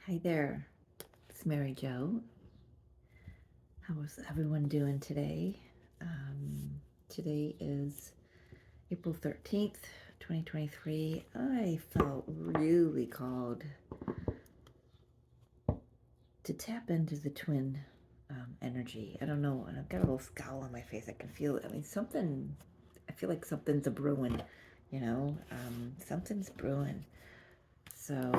Hi there, it's Mary Jo. How is everyone doing today? Today is April 13th, 2023. I felt really called to tap into the twin energy. I don't know, and I've got a little scowl on my face. I can feel it. I mean, I feel like something's a brewing, something's brewing. So,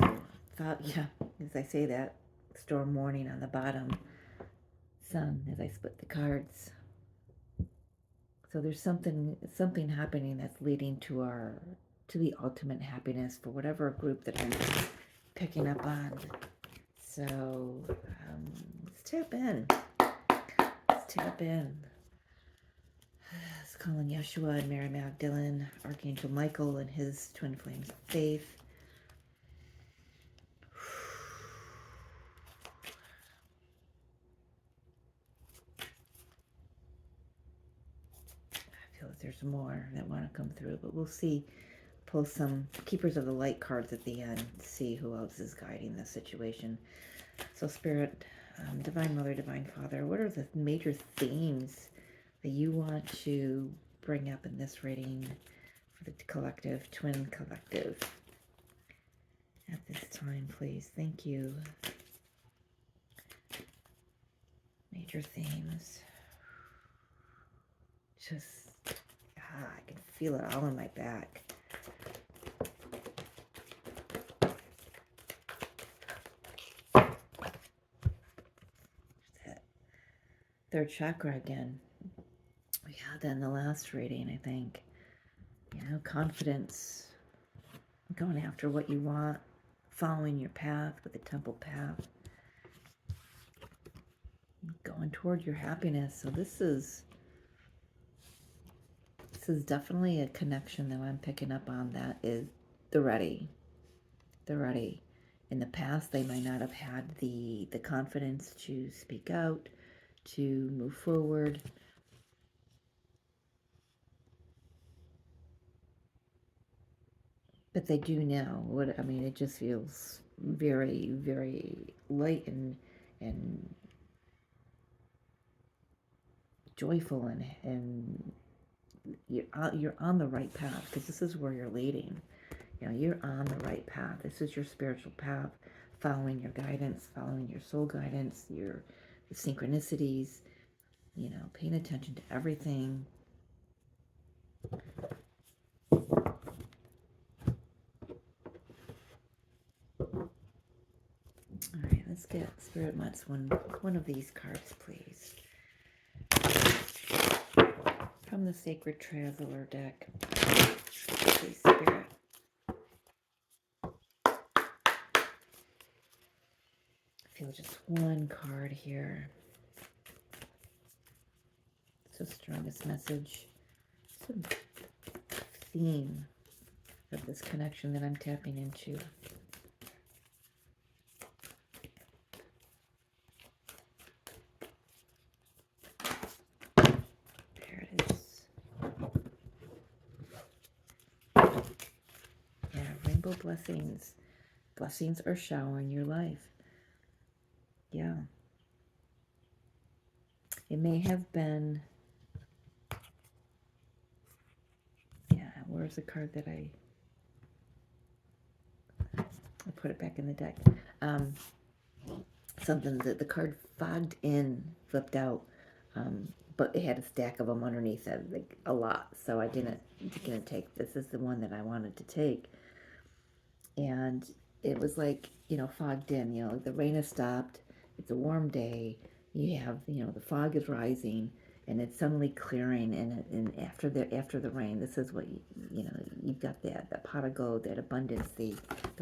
thought, yeah, as I say that, storm warning on the bottom. Sun as I split the cards. So there's something happening that's leading to the ultimate happiness for whatever group that I'm picking up on. So let's tap in. Let's tap in. It's calling Yeshua and Mary Magdalene, Archangel Michael and his twin flames of faith. I feel like there's more that want to come through, but we'll see. Pull some Keepers of the Light cards at the end, see who else is guiding the situation. So Spirit, Divine Mother, Divine Father, what are the major themes that you want to bring up in this reading for the collective, twin collective at this time, please? Thank you. Major themes. Just, I can feel it all in my back. Third chakra again. We had that in the last reading, I think. Confidence, going after what you want, following your path with the temple path, going toward your happiness. So this is definitely a connection that I'm picking up on. That is the ready. In the past, they might not have had the confidence to speak out, to move forward. But they do now. It just feels very, very light and joyful, and you're on the right path, because this is where you're leading. You're on the right path. This is your spiritual path, following your guidance, following your soul guidance, your synchronicities, paying attention to everything. All right, let's get Spirit wants one of these cards, please. From the Sacred Traveler deck. Please, Spirit. I feel just one card here. It's the strongest message. It's a theme of this connection that I'm tapping into. There it is. Yeah, rainbow blessings. Blessings are showering your life. Yeah. It may have been... Yeah, where's the card that I put it back in the deck? Something that the card fogged in, flipped out, but it had a stack of them underneath it, like a lot. So I didn't take this. Is the one that I wanted to take, and it was like, fogged in. The rain has stopped. It's a warm day. You have, the fog is rising, and it's suddenly clearing. And after the rain, this is what you've got, that pot of gold, that abundance, the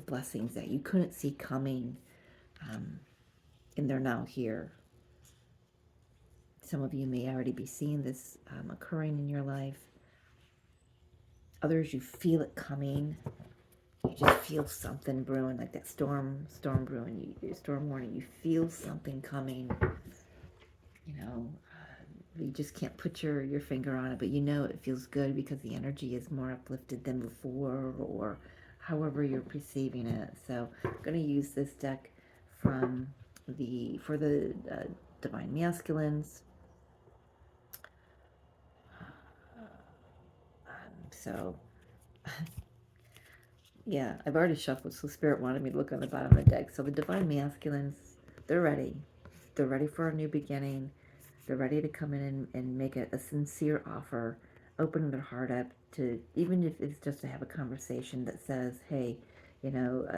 blessings that you couldn't see coming, and they're now here. Some of you may already be seeing this occurring in your life. Others, you feel it coming. You just feel something brewing, like that storm brewing, storm warning. You feel something coming. You just can't put your finger on it, but it feels good because the energy is more uplifted than before, or however you're perceiving it. So I'm going to use this deck from for the divine masculines. So, yeah, I've already shuffled, so Spirit wanted me to look on the bottom of the deck. So the divine masculines, they're ready. They're ready for a new beginning. They're ready to come in and make a sincere offer, open their heart up to, even if it's just to have a conversation that says, hey, you know,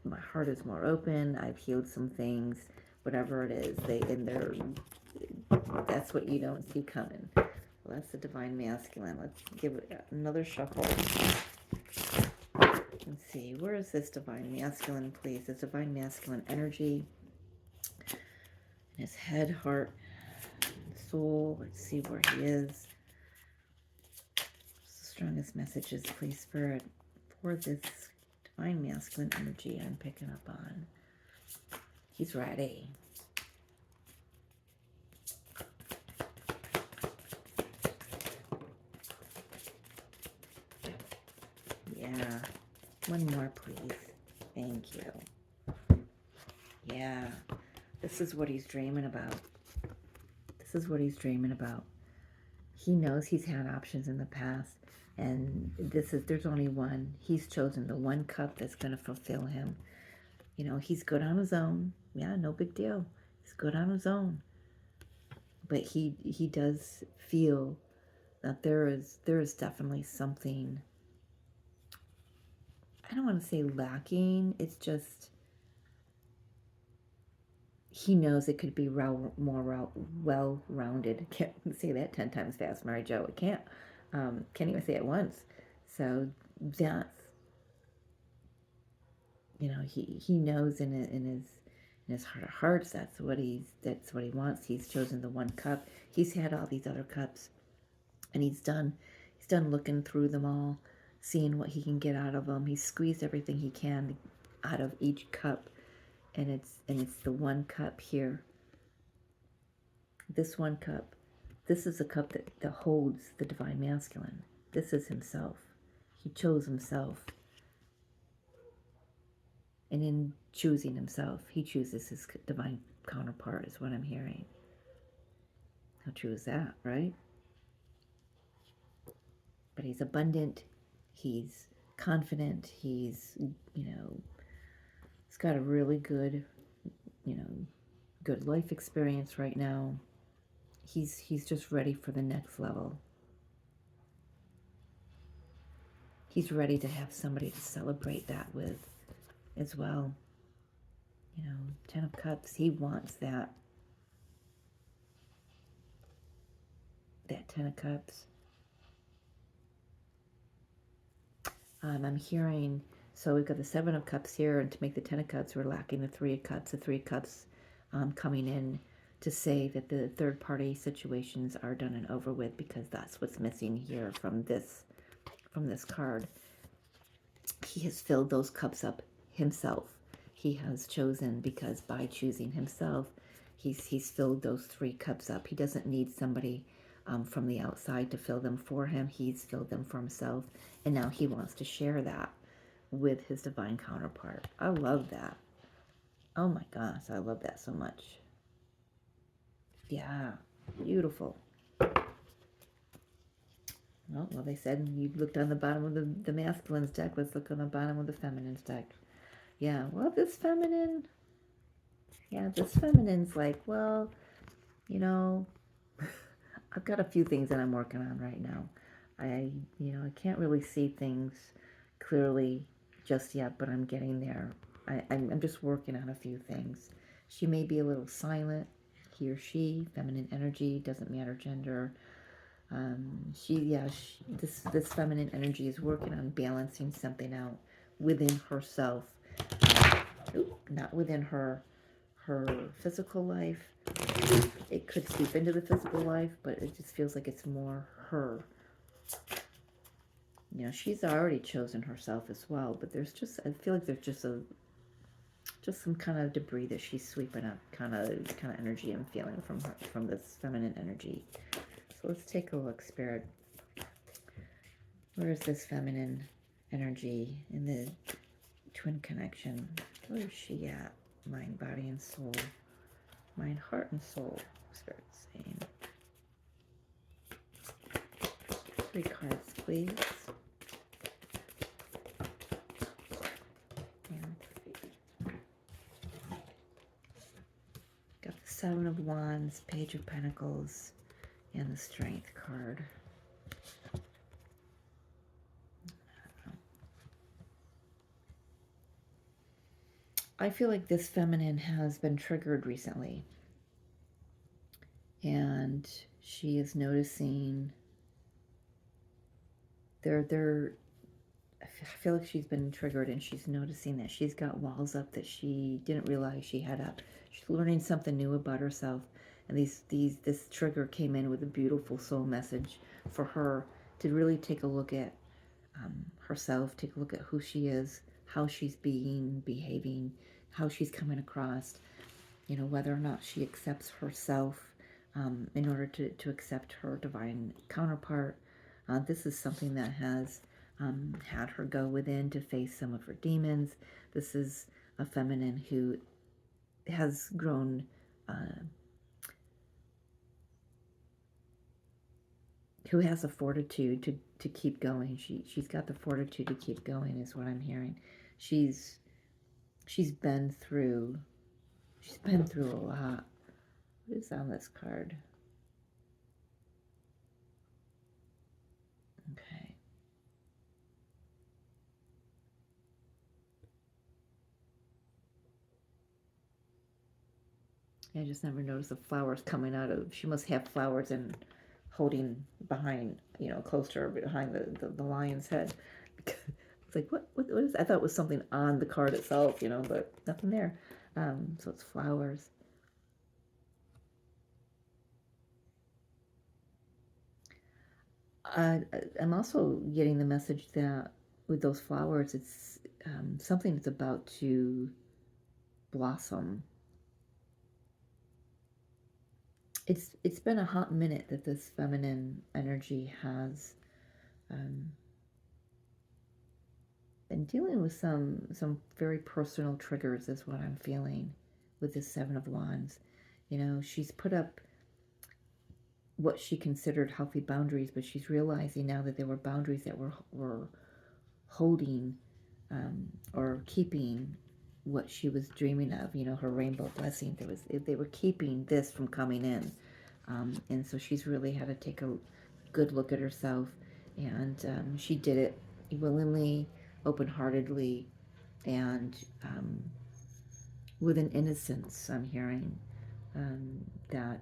my heart is more open. I've healed some things, whatever it is. That's what you don't see coming. Well, that's the divine masculine. Let's give it another shuffle. Let's see, where is this divine masculine, please? This divine masculine energy. His head, heart, soul. Let's see where he is. Strongest messages, please, Spirit, for this divine masculine energy I'm picking up on. He's ready. Yeah. One more, please. Thank you. Yeah. This is what he's dreaming about. This is what he's dreaming about. He knows he's had options in the past, and there's only one. He's chosen the one cup that's going to fulfill him. You know, he's good on his own. Yeah, no big deal. He's good on his own. But he does feel that there is definitely something, I don't want to say lacking. It's just he knows it could be more well-rounded. Can't say that 10 times fast, Mary Jo. It can't. Can't even say it once. So that's, you know, he knows in his heart of hearts that's what he wants. He's chosen the one cup. He's had all these other cups, and he's done looking through them all, seeing what he can get out of them. He's squeezed everything he can out of each cup, and it's the one cup here. This one cup. This is a cup that holds the divine masculine. This is himself. He chose himself. And in choosing himself, he chooses his divine counterpart, is what I'm hearing. How true is that, right? But he's abundant. He's confident. He's, you know, he's got a really good, you know, good life experience right now. He's just ready for the next level. He's ready to have somebody to celebrate that with as well. You know, 10 of Cups, he wants that 10 of Cups. I'm hearing, so we've got the 7 of Cups here, and to make the 10 of Cups, we're lacking the 3 of Cups. The 3 of Cups coming in to say that the third-party situations are done and over with, because that's what's missing here from this card. He has filled those cups up himself. He has chosen, because by choosing himself, he's filled those 3 cups up. He doesn't need somebody from the outside to fill them for him. He's filled them for himself, and now he wants to share that with his divine counterpart. I love that. Oh my gosh, I love that so much. Yeah, beautiful. Oh, well, they said you looked on the bottom of the masculine's deck. Let's look on the bottom of the feminine's deck. Yeah, well, this feminine's like, well, you know, I've got a few things that I'm working on right now. I can't really see things clearly just yet, but I'm getting there. I'm just working on a few things. She may be a little silent, he or she, feminine energy, doesn't matter gender. This feminine energy is working on balancing something out within herself, not within her physical life. It could seep into the physical life, but it just feels like it's more her. You know, she's already chosen herself as well, but there's just, I feel like there's just some kind of debris that she's sweeping up, kind of energy I'm feeling from this feminine energy. So let's take a look, Spirit. Where is this feminine energy in the twin connection? Where is she at? Mind, body, and soul. Mind, heart, and soul. Spirit saying. 3 cards, please. And 3. Got the 7 of Wands, Page of Pentacles, and the Strength card. I feel like this feminine has been triggered recently. And she is noticing I feel like she's been triggered, and she's noticing that she's got walls up that she didn't realize she had up. She's learning something new about herself, and this trigger came in with a beautiful soul message for her to really take a look at herself, take a look at who she is, how she's behaving, how she's coming across, whether or not she accepts herself in order to accept her divine counterpart. This is something that has had her go within to face some of her demons. This is a feminine who has grown who has a fortitude to keep going. She's got the fortitude to keep going, is what I'm hearing. She's been through a lot. What is on this card? Okay. I just never noticed the flowers coming out of. She must have flowers and holding behind, close to her, behind the lion's head. It's like, what is? I thought it was something on the card itself, but nothing there. So it's flowers. I'm also getting the message that with those flowers, it's something that's about to blossom. It's been a hot minute that this feminine energy has been dealing with some very personal triggers, is what I'm feeling with this 7 of Wands. She's put up what she considered healthy boundaries, but she's realizing now that there were boundaries that were holding or keeping what she was dreaming of, her rainbow blessing. They were keeping this from coming in. And so she's really had to take a good look at herself, and she did it willingly, open-heartedly, and with an innocence. I'm hearing that.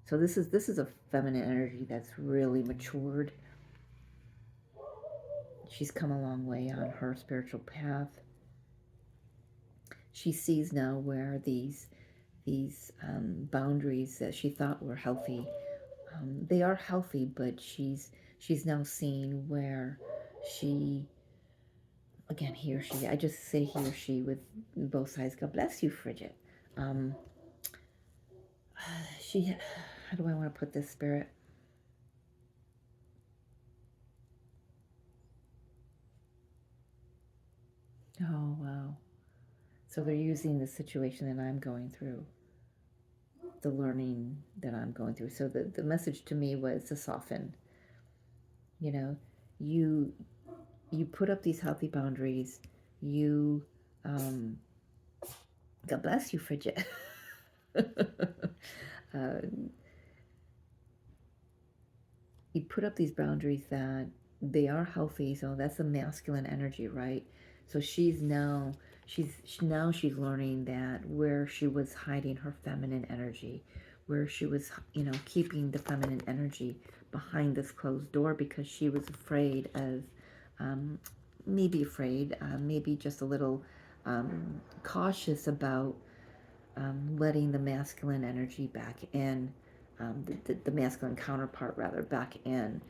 So this is a feminine energy that's really matured. She's come a long way on her spiritual path. She sees now where these boundaries that she thought were healthy, they are healthy, but she's now seeing where she, again, he or she, I just say he or she with both sides. God bless you, Frigid. How do I want to put this, Spirit? Oh, wow. So they're using the situation that I'm going through, the learning that I'm going through. So the message to me was to soften. You put up these healthy boundaries. You, God bless you, Frigid. You put up these boundaries that they are healthy. So that's a masculine energy, right? So she's learning that where she was hiding her feminine energy, where she was, keeping the feminine energy behind this closed door because she was afraid of, maybe just a little cautious about letting the masculine energy back in, the masculine counterpart rather, back in.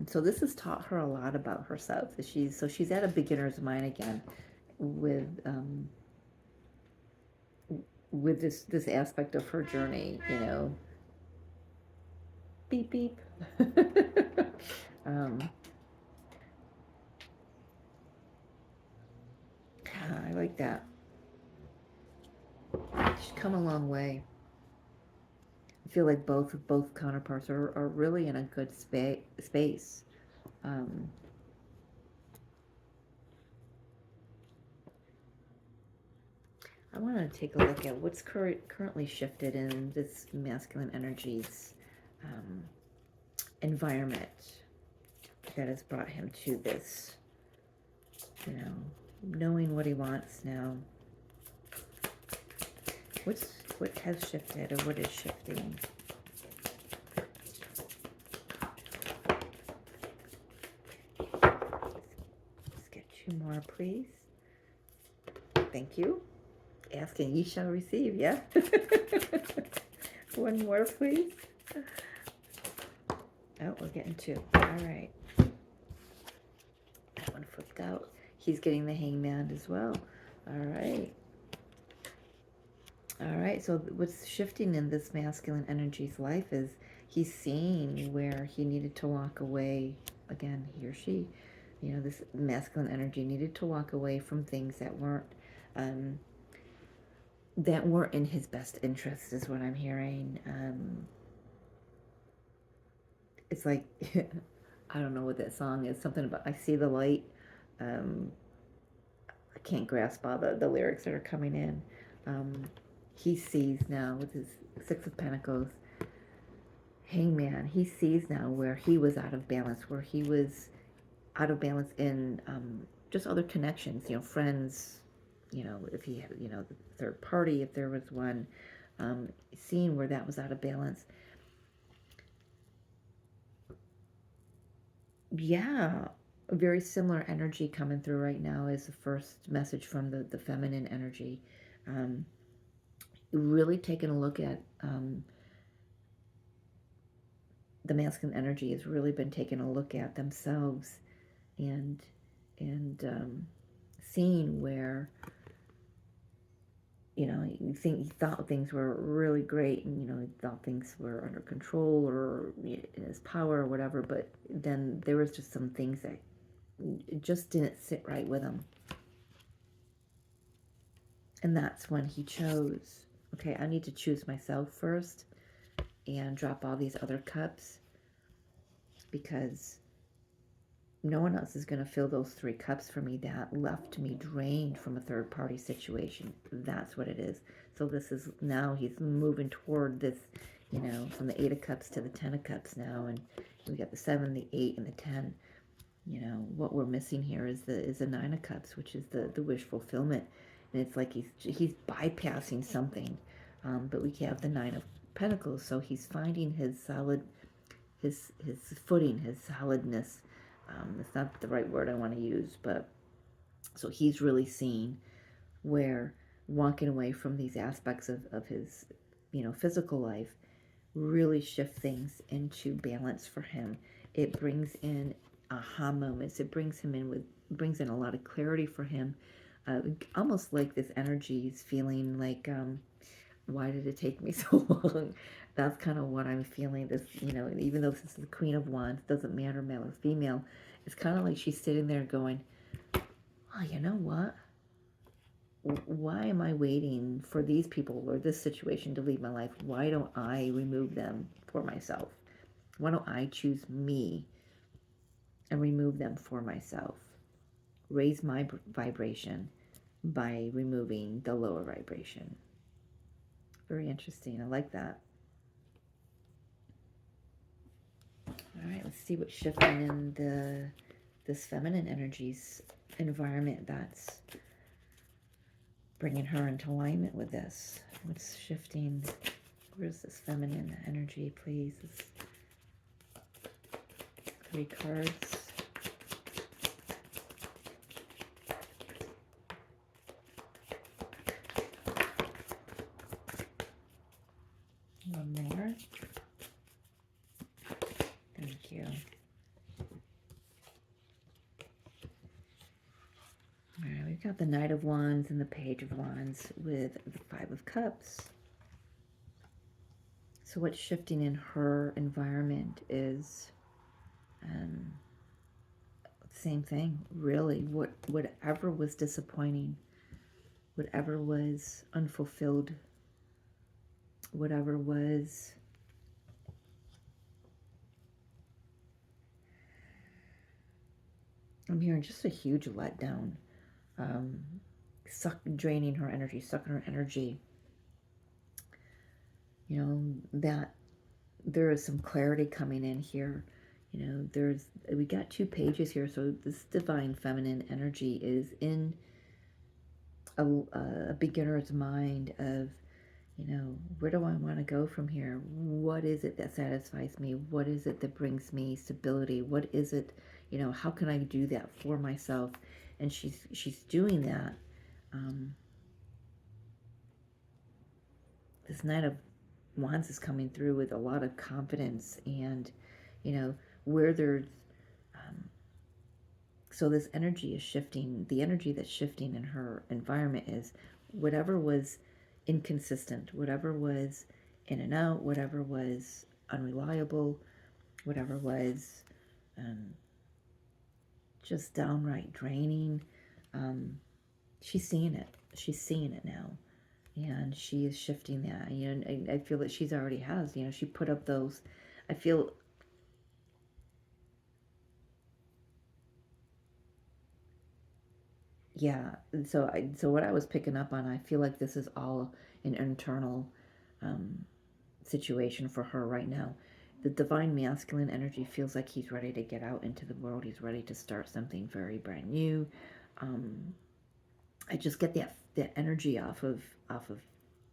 So this has taught her a lot about herself. She's at a beginner's mind again with this aspect of her journey. Beep beep. I like that. She's come a long way. I feel like both counterparts are really in a good space. Um, I want to take a look at what's currently shifted in this masculine energies um, environment that has brought him to this, you know, knowing what he wants now. What has shifted, or what is shifting? Let's get you more, please. Thank you. Ask and ye shall receive, yeah? One more, please. Oh, we're getting two. All right. That one flipped out. He's getting the hangman as well. All right. All right. So what's shifting in this masculine energy's life is he's seeing where he needed to walk away. Again, he or she, you know, this masculine energy needed to walk away from things that weren't in his best interest, is what I'm hearing. It's like, I don't know what that song is. Something about I see the light. I can't grasp all the lyrics that are coming in. He sees now with his Six of Pentacles, hangman. He sees now where he was out of balance, where he was out of balance in just other connections, you know, friends, you know, if he had, you know, the third party, if there was one, seeing where that was out of balance. Yeah, a very similar energy coming through right now is the first message from the feminine energy. Really taking a look at the masculine energy has really been taking a look at themselves and seeing where, you know, he thought things were really great, and, you know, he thought things were under control or in his power or whatever, but then there was just some things that just didn't sit right with him. And that's when he chose, okay, I need to choose myself first and drop all these other cups, because no one else is going to fill those 3 cups for me that left me drained from a third party situation. That's what it is. So this is, now he's moving toward this, you know, from the 8 of Cups to the 10 of Cups now, and we got the 7, the 8, and the 10. You know, what we're missing here is the 9 of Cups, which is the wish fulfillment. And it's like he's bypassing something. But we have the 9 of Pentacles, so he's finding his solid, his footing, his solidness. It's not the right word I want to use, but so he's really seeing where walking away from these aspects of his, you know, physical life really shift things into balance for him. It brings in aha moments. It brings in a lot of clarity for him. Almost like this energy is feeling like, why did it take me so long? That's kind of what I'm feeling. This, you know, even though this is the Queen of Wands, doesn't matter male or female. It's kind of like she's sitting there going, oh, you know what? Why am I waiting for these people or this situation to leave my life? Why don't I remove them for myself? Why don't I choose me and remove them for myself? Raise my vibration by removing the lower vibration. Very interesting. I like that. All right, let's see what's shifting in this feminine energies environment that's bringing her into alignment with this. What's shifting? Where's this feminine energy, please? This 3 cards. One more. Thank you. All right, we've got the Knight of Wands and the Page of Wands with the 5 of Cups. So what's shifting in her environment is same thing, really. Whatever was disappointing, whatever was unfulfilled whatever was I'm hearing just a huge letdown, um, draining her energy, sucking her energy. You know, that there is some clarity coming in here. You know, we got 2 pages here, so this divine feminine energy is in a beginner's mind of, you know, where do I want to go from here? What is it that satisfies me? What is it that brings me stability? What is it, you know, how can I do that for myself? And she's doing that. Um, this Knight of Wands is coming through with a lot of confidence, and, you know, where there's so this energy is shifting. The energy that's shifting in her environment is whatever was inconsistent, whatever was in and out, whatever was unreliable, whatever was um, just downright draining. Um, she's seeing it. She's seeing it now, and she is shifting that. You know, I feel that she's already has. You know, she put up those. I feel. Yeah. So what I was picking up on, I feel like this is all an internal um, situation for her right now. The divine masculine energy feels like he's ready to get out into the world. He's ready to start something very brand new. Um, I just get that energy off of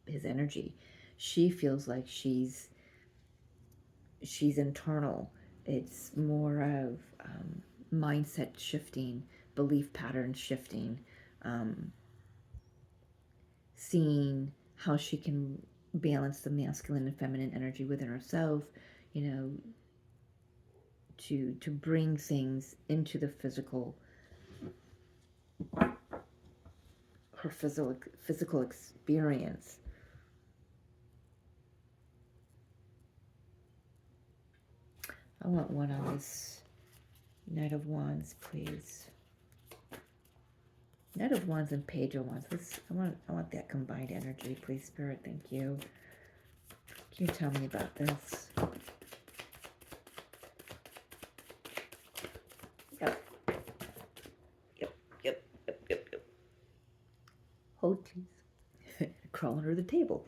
his energy. She feels like she's internal. It's more of mindset shifting, belief pattern shifting, um, seeing how she can balance the masculine and feminine energy within herself, you know, to bring things into the physical, her physical experience. I want one on this Knight of Wands, please. Knight of Wands and Page of Wands. I want that combined energy, please, Spirit. Thank you. Can you tell me about this? Yep. Yep. Yep. Yep. Yep. Yep. Oh, jeez. Crawl under the table.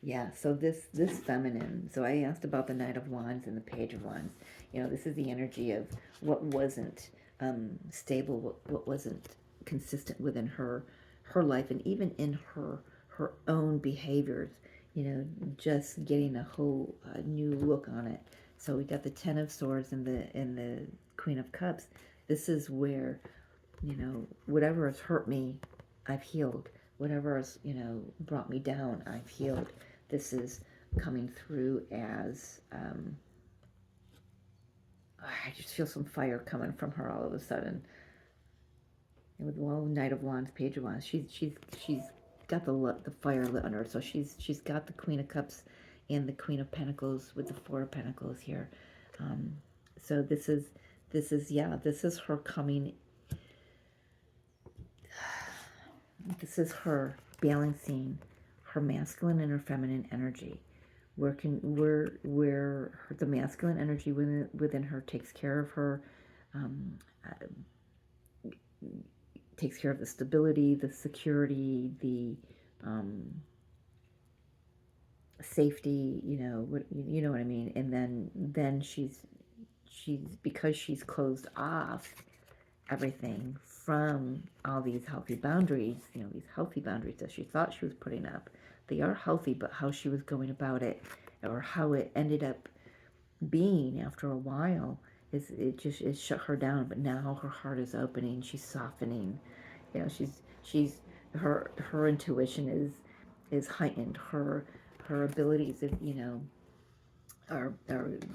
Yeah, so this feminine. So I asked about the Knight of Wands and the Page of Wands. You know, this is the energy of what wasn't stable, what wasn't consistent within her life, and even in her own behaviors. You know, just getting a whole new look on it. So we got the Ten of Swords and the Queen of Cups. This is where, you know, whatever has hurt me, I've healed. Whatever has, you know, brought me down, I've healed. This is coming through as I just feel some fire coming from her all of a sudden. And with the Knight of Wands, Page of Wands, she's got the fire lit under her. So she's got the Queen of Cups and the Queen of Pentacles with the Four of Pentacles here. So this is her coming. This is her balancing her masculine and her feminine energy. Where the masculine energy within her takes care of her, takes care of the stability, the security, the safety. You know what I mean. And then she's because she's closed off everything from all these healthy boundaries, you know, these healthy boundaries that she thought she was putting up. They are healthy, but how she was going about it, or how it ended up being after a while, it shut her down. But now her heart is opening. She's softening. You know, she's her intuition is heightened. Her abilities, you know, are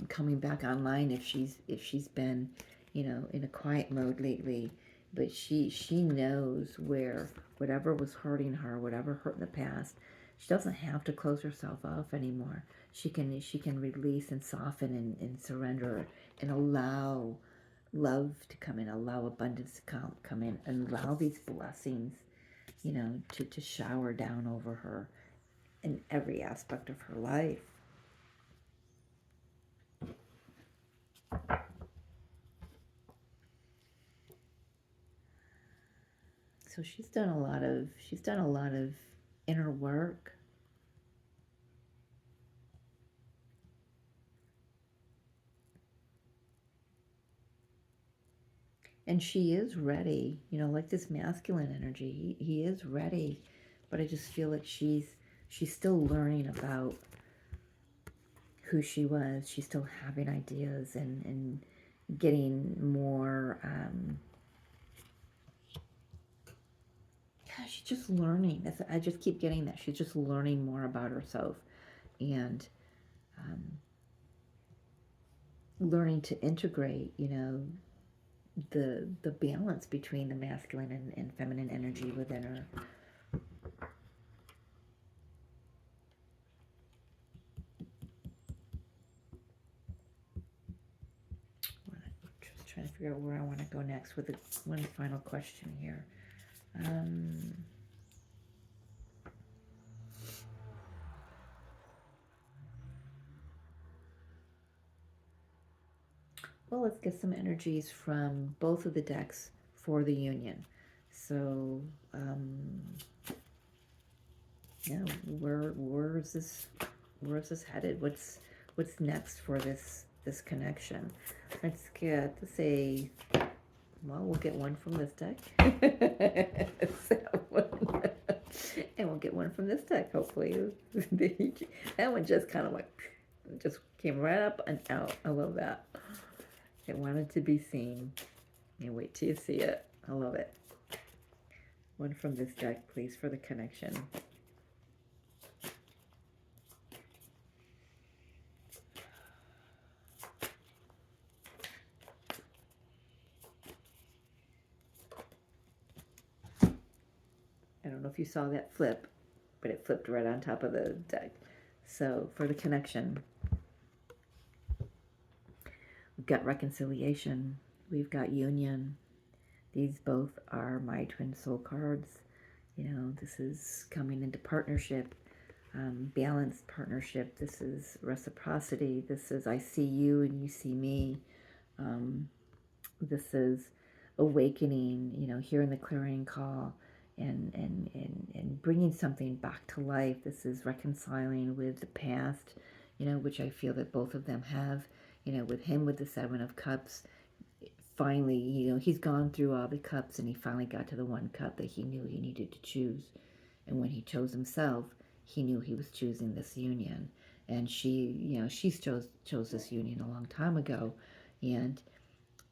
coming back online if she's been, you know, in a quiet mode lately. But she knows where whatever was hurting her, whatever hurt in the past, she doesn't have to close herself off anymore. She can release and soften and surrender and allow love to come in, allow abundance to come in, and allow these blessings, you know, to shower down over her. in every aspect of her life. So she's done a lot of inner work. And she is ready, you know, like this masculine energy. He is ready, but I just feel like she's still learning about who she was. She's still having ideas and getting more. Yeah, she's just learning. I just keep getting that she's just learning more about herself, and um, learning to integrate, you know, the balance between the masculine and feminine energy within her. Just trying to figure out where I want to go next with one final question here. Well, let's get some energies from both of the decks for the union. So, yeah, where's this headed? What's next for this connection? Let's get to say, well, we'll get one from this deck, and we'll get one from this deck. Hopefully, that one just kind of like just came right up and out. I love that. It wanted to be seen. And wait till you see it. I love it. One from this deck, please, for the connection. I don't know if you saw that flip, but it flipped right on top of the deck. So for the connection, we've got reconciliation, we've got union. These both are my twin soul cards. You know, this is coming into partnership, balanced partnership. This is reciprocity. This is I see you and you see me. This is awakening, you know, hearing the clarion call and bringing something back to life. This is reconciling with the past, you know, which I feel that both of them have, you know, with him with the Seven of Cups. Finally, you know, he's gone through all the cups and he finally got to the one cup that he knew he needed to choose. And when he chose himself, he knew he was choosing this union. And she, you know, she chose this union a long time ago. And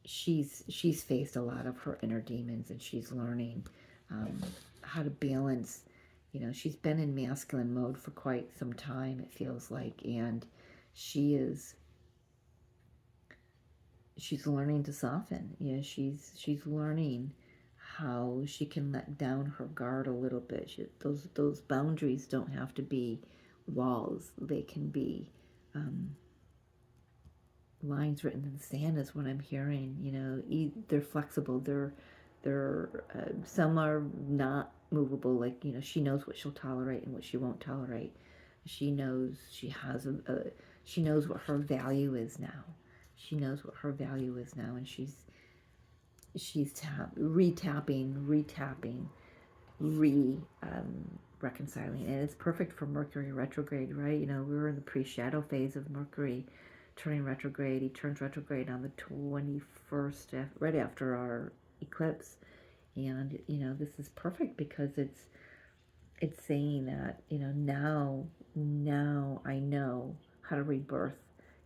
she's faced a lot of her inner demons, and she's learning how to balance. You know, she's been in masculine mode for quite some time, it feels like, and she's learning to soften. You know, she's learning how she can let down her guard a little bit. Those boundaries don't have to be walls; they can be lines written in the sand is what I'm hearing. You know, they're flexible. They're some are not movable. Like, you know, she knows what she'll tolerate and what she won't tolerate. She knows she has she knows what her value is now. She knows what her value is now, and she's retapping, reconciling, and it's perfect for Mercury retrograde, right? You know, we were in the pre-shadow phase of Mercury turning retrograde. He turns retrograde on the 21st, right after our eclipse, and you know, this is perfect because it's saying that, you know, now I know how to rebirth,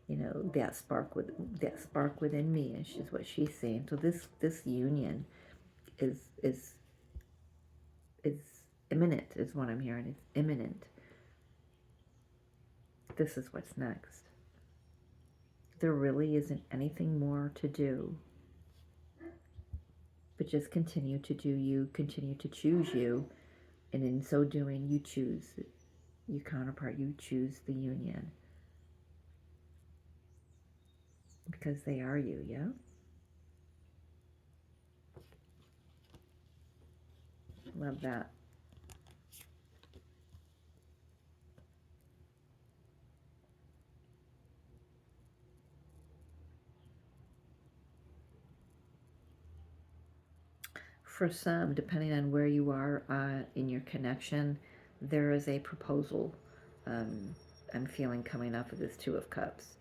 you know, that spark within me, is what she's saying. So this union is imminent, is what I'm hearing. It's imminent. This is what's next. There really isn't anything more to do, but just continue to do you, continue to choose you, and in so doing, you choose your counterpart, you choose the union, because they are you, yeah? Love that. for some, depending on where you are in your connection, there is a proposal I'm feeling coming up with this Two of Cups.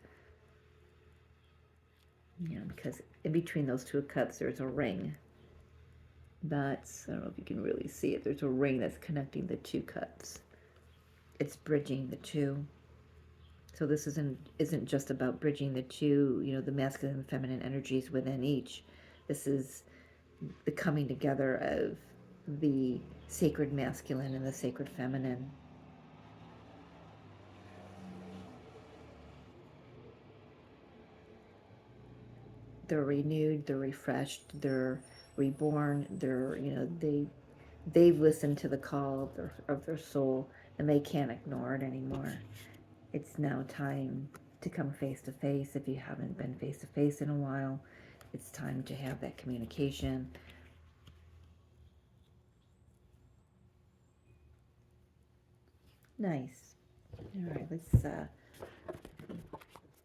You know, because in between those Two of Cups, there's a ring. That's, I don't know if you can really see it. There's a ring that's connecting the two cups. It's bridging the two. So this isn't just about bridging the two, you know, the masculine and feminine energies within each. This is the coming together of the sacred masculine and the sacred feminine. They're renewed, they're refreshed, they're reborn, they're, you know, they've listened to the call of their soul, and they can't ignore it anymore. It's now time to come face to face. If you haven't been face to face in a while, it's time to have that communication. Nice. All right,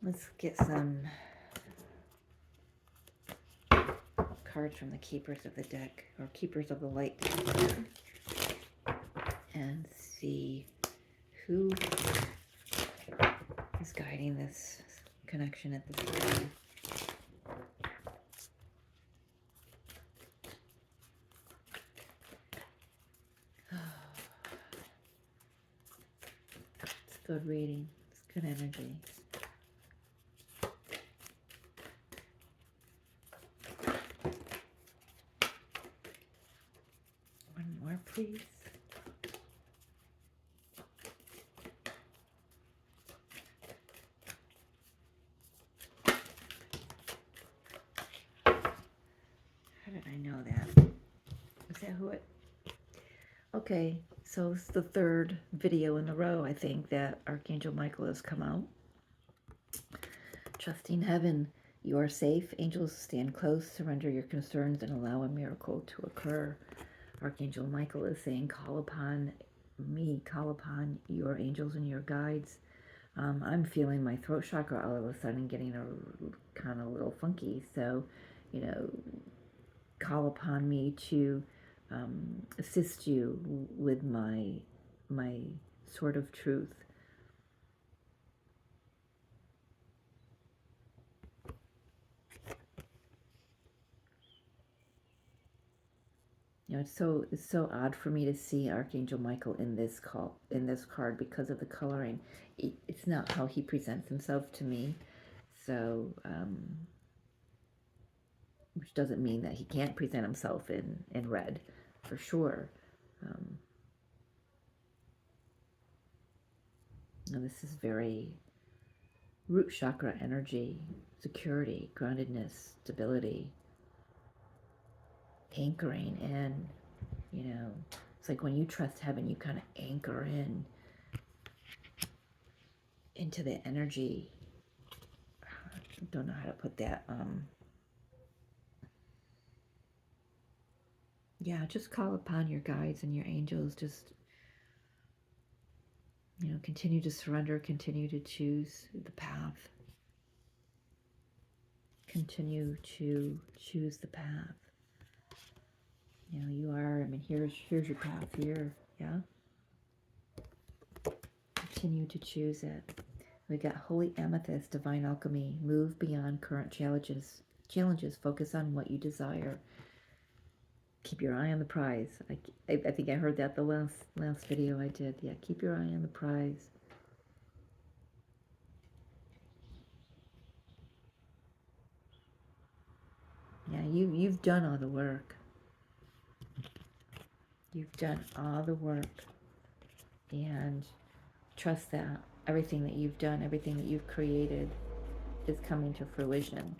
let's get some cards from the keepers of the deck, or keepers of the light deck, and see who is guiding this connection at this time. It's good reading. It's good energy. One more, please. How did I know that? Is that who it? Okay, so it's the third video in a row, I think, that Archangel Michael has come out. Trusting heaven, you are safe. Angels, stand close, surrender your concerns, and allow a miracle to occur. Archangel Michael is saying, call upon me, call upon your angels and your guides. I'm feeling my throat chakra all of a sudden getting a kind of a little funky, so, you know, call upon me to assist you with my sword of truth. You know, it's so odd for me to see Archangel Michael in this card because of the coloring. It's not how he presents himself to me. So, which doesn't mean that he can't present himself in red, for sure. Now this is very root chakra energy, security, groundedness, stability, anchoring in, you know, it's like when you trust heaven, you kind of anchor into the energy. I don't know how to put that. Yeah, just call upon your guides and your angels. Just, you know, continue to surrender, continue to choose the path. Continue to choose the path. You know, you are, I mean, here's your path here, yeah? Continue to choose it. We got Holy Amethyst, Divine Alchemy, move beyond current challenges, focus on what you desire. Keep your eye on the prize. I think I heard that the last video I did. Yeah, keep your eye on the prize. Yeah, you've done all the work. You've done all the work. And trust that everything that you've done, everything that you've created is coming to fruition.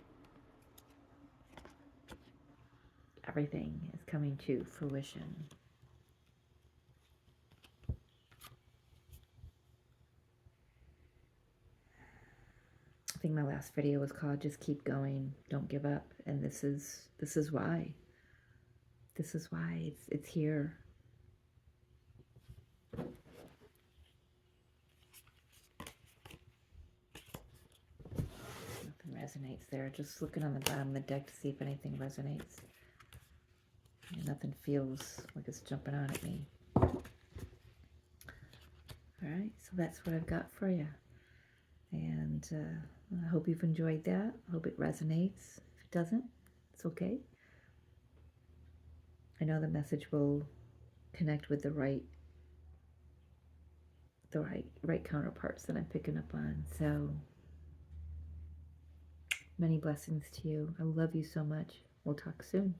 Everything is coming to fruition. I think my last video was called Just Keep Going, Don't Give Up. And this is why. This is why it's here. Nothing resonates there. Just looking on the bottom of the deck to see if anything resonates. Nothing feels like it's jumping out at me. Alright, so that's what I've got for you. And I hope you've enjoyed that. I hope it resonates. If it doesn't, it's okay. I know the message will connect with the right counterparts that I'm picking up on. So many blessings to you. I love you so much. We'll talk soon.